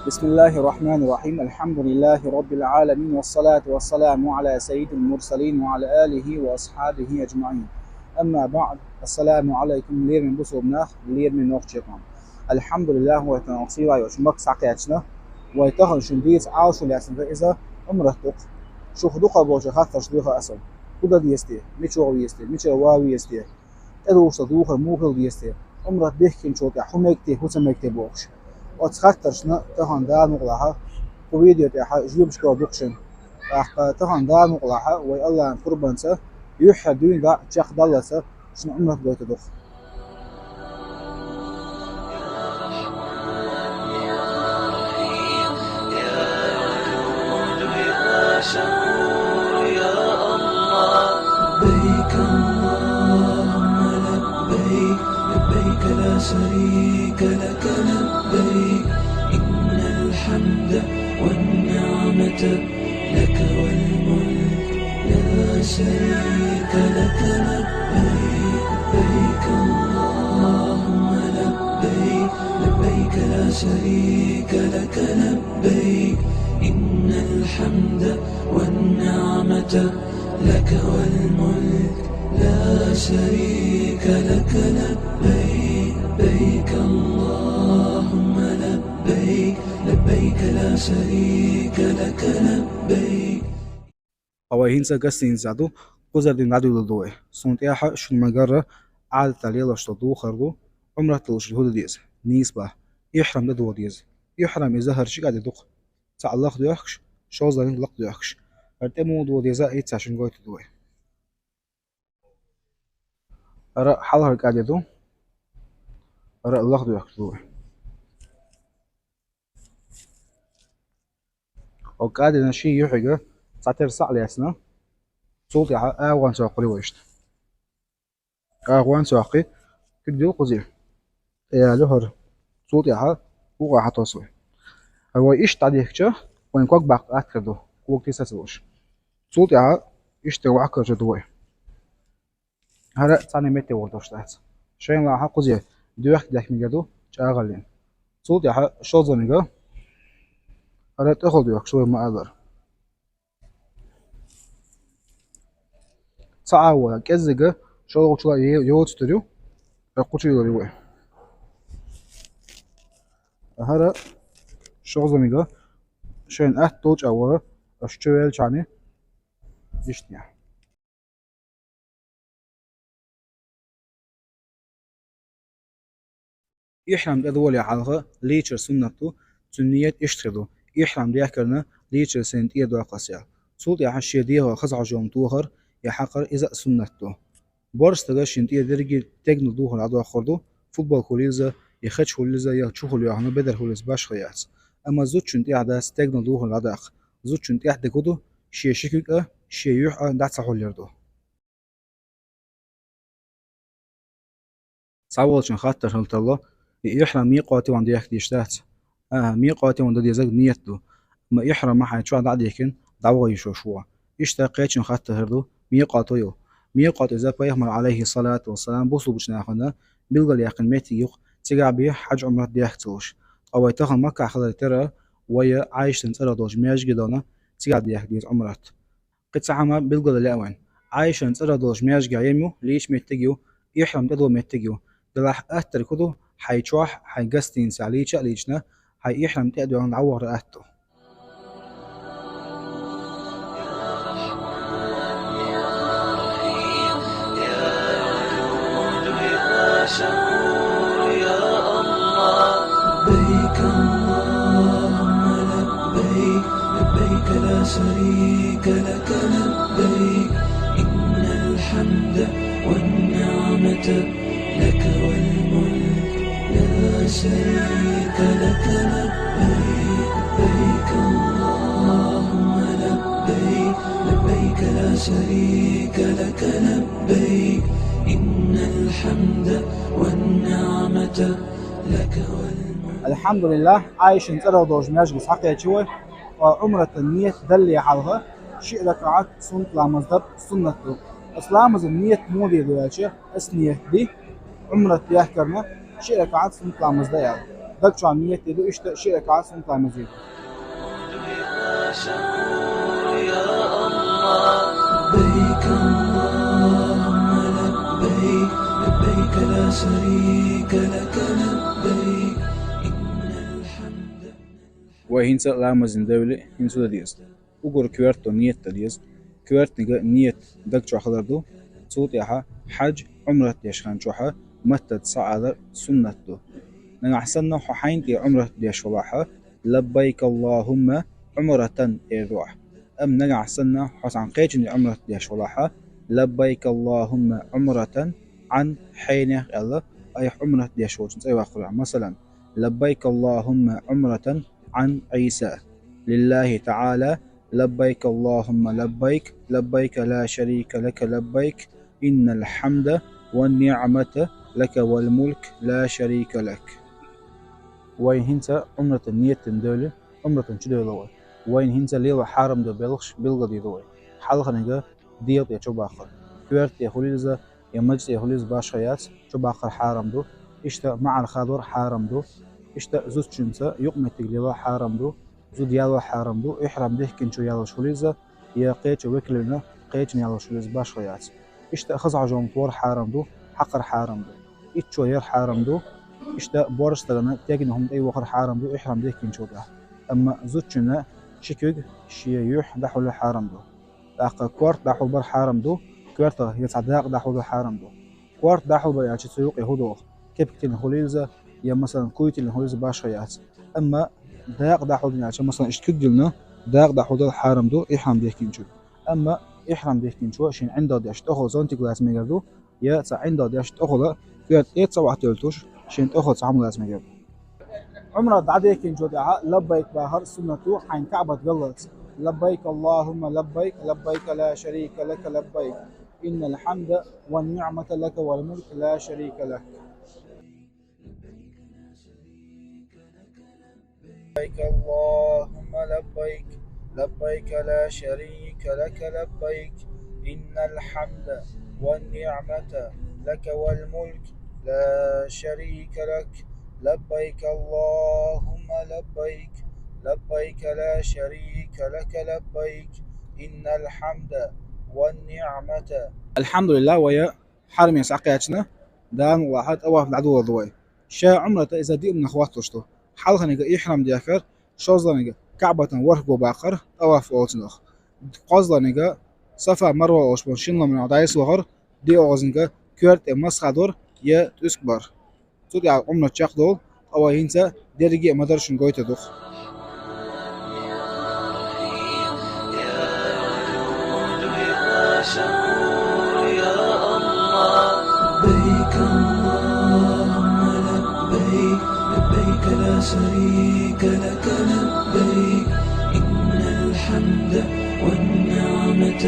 بسم الله الرحمن الرحيم. الحمد لله رب العالمين، والصلاة والسلام على سيد المرسلين وعلى آله وأصحابه أجمعين. أما بعد، السلام عليكم. لير من بصوبنا لير من نوخجيقام. الحمد لله ويتنقصيرا يوشمك ساقياتنا ويتخل شنديس عاوش لأسن فإذا أمرتك شوخ دوخا بوشا خاطرش دوخا أسل كودا ديستي ميشو يستي ميشو واوي يستي أدوش دوخا موخل ديستي أمرت بيحكي شوكا حميكتي حسميكتي بوخش وتخطرشنا تهان دار مقلها وفيديو تاعها جيب شكو دوكشن تهان دار مقلها وي الله قربانسا يحيى دين دا تشاخ دلسا شنو عمرك قلت دوخ. لبيك اللهم لبيك لبيك لا شريك لك لبيك إن الحمد والنعمة لك والملك لا شريك لك لبيك لبيك اللهم لبيك لبيك لا شريك لك لبيك إن الحمد والنعمة لك والملك لا شريك لك لبيك لبيك اللهم لبيك لبيك لا شريك لك لبيك. أوهينسا قسين زادو قزر دين عدو لدوه سنتياحا شن مقرر عادة تاليلا شتدو خردو عمره تلوش الهود ديز نيسبة يحرم ددو ديز يحرم إذا هرشي قاعد يدوق تعلق ديوخش شوز دين لق ديوخش ارتمو دو ديزا ايت ساشن قوي تدوه أرى حالها قاعد يدو أرى الله ديوخش دوه أو قاعد نشي يحيقه تعتر سعلي أسنا صوتي أغوان ساقلي ويشت أغوان ساقي تقدر قزير يا لهر صوتي وقع حتوصل هو إيش تعديك وين كوك باق أكردو كوك تيساسوش صوتي إيش توعى كرجدوه هذا ثاني متى وردوش تحت شين لا قزير دوخ دك ميجادو شاغلين صوتي شوزو ميجا هذا تأخذ دوخ شوي ما أقدر تعاوى كذا شغل شو يوت تريو القطي يوريوه هذا شغل ميجا شين أهتوج أول أشتغل شاني يشتني يحرم دولي على ليتر سنته سنية يشتغلوا يحرم ديكرنا ليتر سنتية دوا قاسيا صوت يا حشي ديها خزع جوم توخر يحقر إذا سنته بارس تجا شنتية درجة تجن دوه العدو خردو فوتبول كوليزا يخدش كوليزا يشوفوا اللي عنا بدل كوليز باش خيات أما زوج شنتية عداس تجن دوه العداخ زوج شنتية دكودو شيء شكيك شيء يح دعت صحول يردو صعود شن خاطر هلت الله يحرم ميقاتي وان ديك ديشتات ميقاتي وان دي زق نيتو ما يحرم ما حيتشوا دعديكن دعوة يشوشوا يشتاقيت شن خاطر هردو ميقاتيو ميقات إذا بيهمر عليه الصلاة والسلام بوصل بشناخنا بيلقى ليقن ميتي يق تجع بيه حج عمره ديختوش أو يتخن مكة خلال ترى ويا عايش تنتظر دوج مياج جدونا تجع ديخ ديز عمرات قد سعما بيلقى للاوان عايش تنتظر دوج مياج جايمو ليش ميتجيو يحرم تدو ميتجيو دلاح أهتر كدو حيتشوح حيقستين ساليشا ليشنا حيحرم تقدر نعور أهتو لبيك اللهم لبيك لبيك لا شريك لك لبيك إن الحمد والنعمة لك والملك لا شريك لك لبيك لبيك اللهم لبيك لبيك لا شريك لك لبيك إن الحمد والنعمة لك والملك. الحمد لله عايش نتقرأ دوج مياج بس حقيقة شوي وعمرة النية دلي حالها شيء ركعات سنة لامزدب سنة إسلام النية مودي دوالشة اسنية دي عمرة يحكرنا شيء ركعات سنة لامزدب Dak şu an niyet dedi işte şey rekat sunta mezid. لبيك اللهم لبيك لبيك لا شريك لك لبيك إن الحمد. وهينسا لامزين دولي هينسو ديز ugur küverto niyet diz küvertniga niyet dakço xalardu صوت ياها حج عمرة يشخان شوحة متى تصعد سنته نحن حسنا حين تي عمرة ديش ولاحة لبيك اللهم عمرة إيروح أم نجع حسنا حسن قيتني عمرة ديش ولاحة لبيك اللهم عمرة عن حين الله أي عمرة ديش ولاحة مثلا لبيك اللهم عمرة عن عيسى لله تعالى لبيك اللهم لبيك لبيك لا شريك لك لبيك إن الحمد والنعمة لك والملك لا شريك لك. وين هنسا عمرة النية تندولي عمرة تشدولي وين هنسا ليلة حارم دو بلغش بلغدي دوي حلقة نجا ديط يا شو باخر كويرت يا خليزة يا مجلس يا خليز باشيات شو باخر حارم دو إشتا مع الخضر حارم دو إشتا زوج شنسا يقمت ليلة حارم دو زود يالو حارم دو إحرام ده كنشو يالو شليزة يا قيتش وكلنا قيتش يالو شليز باشيات إشتا خزع جون طور حارم دو حقر حارم دو إتشو ير حارم دو إشتا بورستلنا تاجنهم أي وقر حارم دو إحرام ده كنشو ده أما زوجنا شكوج شيوح دحول حارم دو داق كوارت دحول بر حارم دو كوارتا يتصدق دحول حارم دو كوارت دحول بر يعيش سيوق يهودو كيبكتين هوليزة يا مثلا كويتين هوليزة باشيات أما داق دحول يعيش مثلا إشتكجلنا داق دحول حارم دو إحرام ده كنشو أما إحرام ده كنشو شين عنده داش تأخذ زونتي كلاس ميجردو يا عنده داش تأخذ كوارت إيه تصبح تلتوش شين تأخذ عمل لازم يجرب عمره دعدي كنشو دعاء لبيك باهر سنته حين كعبة غلط لبيك اللهم لبيك لبيك لا شريك لك لبيك إن الحمد والنعمة لك والملك لا شريك لك لبيك اللهم لبيك لبيك لا شريك لك لبيك إن الحمد والنعمة لك والملك لا شريك لك لبيك اللهم لبيك لبيك لا شريك لك لبيك إن الحمد والنعمة. الحمد لله ويا حرم يسعقياتنا دان واحد أواف العدو الضوي شا عمرة إذا دي من أخوات تشتو حلقة نجا يحرم ديافر شوزلا نجا كعبة ورق وباقر أواف أوتنخ قازلا نجا صفا مروة وشبون شنلا من عدايس وغر دي أغزنجا كورت مسخدور يا تسكبر تودي عمرة تشاق دول أو هينسا ديرجي مدرشن قويت دوخ لبيك اللهم لبيك لبيك لا شريك لك لبيك إن الحمد والنعمة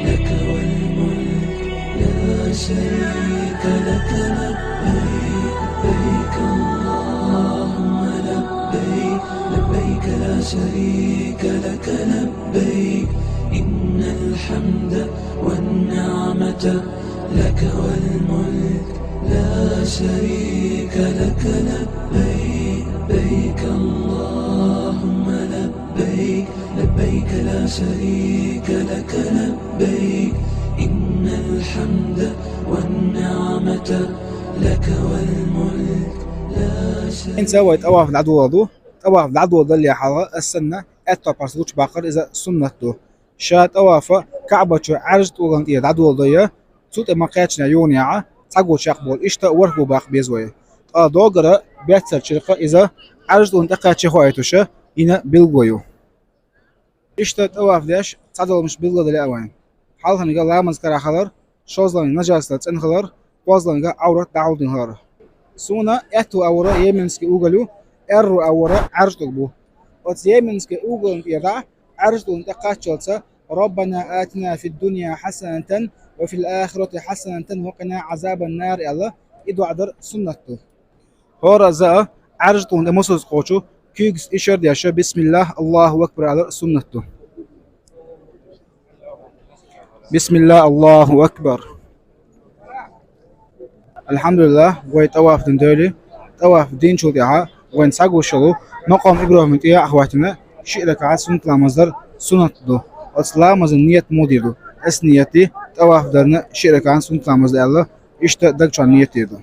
لك والملك لا شريك لك لبيك لبيك اللهم لبيك لبيك لا شريك لك لبيك إن الحمد والنعمة لك والملك لا شريك لك لبيك لبيك اللهم لبيك لبيك لا شريك لك لبيك إن الحمد والنعمة لك والملك لا شريك. إن سويت أواف العدو وضو أواف العدو ضل يا حلا السنة أتوا برسوش باقر إذا سنته شات أوافا كعبة عرجت وغنت إيه العدو وضيا صوت ما قاتشنا يونيعة تقول شاقبول إشتا ورقو باق بيزوي دوغرا بيتسر شرقة إذا عرجت وانت قاتش خوايتوشا إنا بيلغويو إشتا أواف داش تعدل مش بيلغو دلي أوان حالها نقال لامز كرا خلر شوزلان نجاس لتن خلر بوزلان عورة دعود نهار سونا أتو أورا يمنسكي أوغلو أرو أورا عرجت بو وتس يمنسكي أوغلو يضع عرجت وانت قاتشولتا ربنا آتنا في الدنيا حسنة وفي الآخرة حسنة وقنا عذاب النار الله إدو عدر سنته هورا زا عرجت وانت مسوس قوشو كيكس إشار دياشا بسم الله الله أكبر على سنته بسم الله الله أكبر الحمد لله ويتواف دين دولي تواف دين شو ديها وين ساقو شلو مقام إبراهيم تيا أخواتنا شئلك على سنة المصدر سنة دو أصلا مزن نية موديدو اس نيتي تواف درنا شئلك عن سنة المصدر الله إشتا دقشان نيتي دو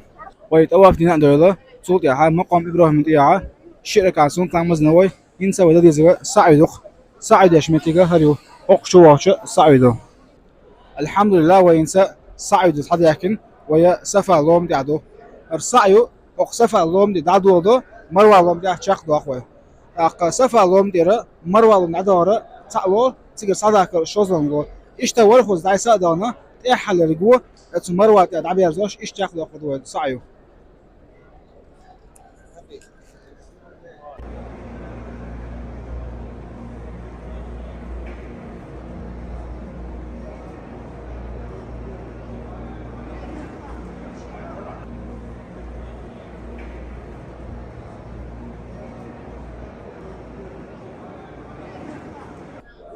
ويتواف دينا دولا صوت يا مقام إبراهيم تيا شئلك عن سنة المصدر نوي ينسى ودي زوا سعيدوخ سعيد يشمتيغا هريو أقشواش سعيدو الحمد لله وينسى سعيد حد يكن ويا سفا لوم دي عدو السعيو أق سفا لوم دي عدو دو مروى لوم دي أشاق دو أخوي أق سفا لوم دي را مروى لوم عدو را تعلو تيجي صداك شوزن جو إشتا ورخوز داي سادانا إحل رجوع اتو مروى دي عبي أرزوش إشتاق دو أخوي سعيو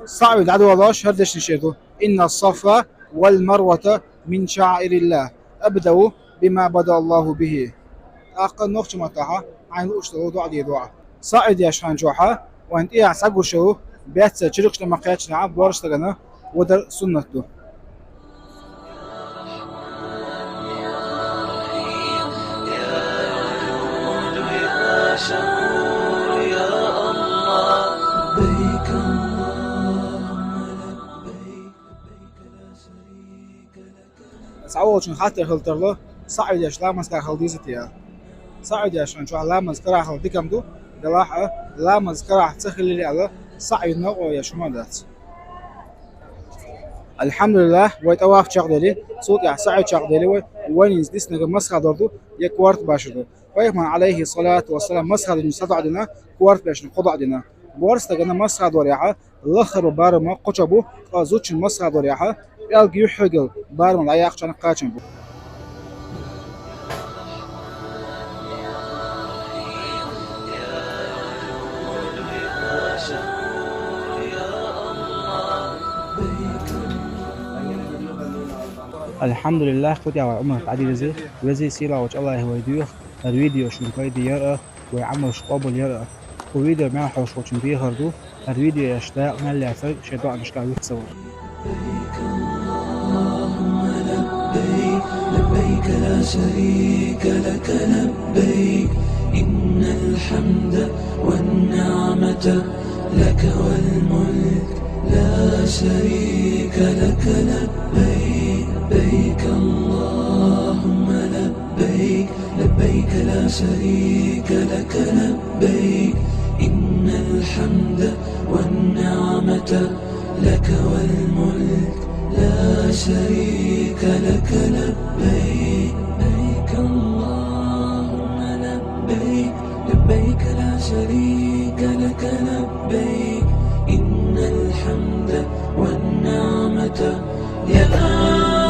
صعب عدو الله هردش نشيرتو إن الصفا والمروة من شعائر الله أبدأوا بما بدأ الله به أقل نقطة متاحة عن الأشتغل دعاء دي دعاء صعد يا شخان جوحة وانت إيه عساقو شو بيت سجرقش لما قياتش نعب بورشتغنا ودر سنته سعودشون خاطر هلترلو صعد يا شلا مسكر هلديزتيا صعد يا شان شو لا مسكر هلديكم دو دلاحة لا مسكر تسخلي لي على صعد نوع يا شمالات الحمد لله ويتواف شغلي صوت يا سعد شغلي وين يزدس نجم مسخ دردو يكوارت باشدو ويهمن عليه الصلاة والسلام مسخ المستضع دنا كوارت باش نقضع دنا بورس تجنا مسخ دوريعة الآخر بارما قطبو قازوتش مسخ دوريعة يلقي يحقل بارما لا يخشى نقاشن بو الحمد لله خد يا عمر عدي رزي سيلا وش الله هو يديوخ الفيديو شو قيد يرى ويعمل شقابل يرى وفيديو ما حوش وش بيه هردو الفيديو يشتاق ما اللي يفرق شيطان مش قاعد يتصور لبيك لبيك لا شريك لك لبيك إن الحمد والنعمة لك والملك لا شريك لك لبيك لبيك اللهم لبيك لبيك لا شريك لك لبيك إن الحمد والنعمة لك والملك لا شريك لك لبيك لبيك اللهم لبيك لبيك لا شريك لك لبيك إن الحمد والنعمة لك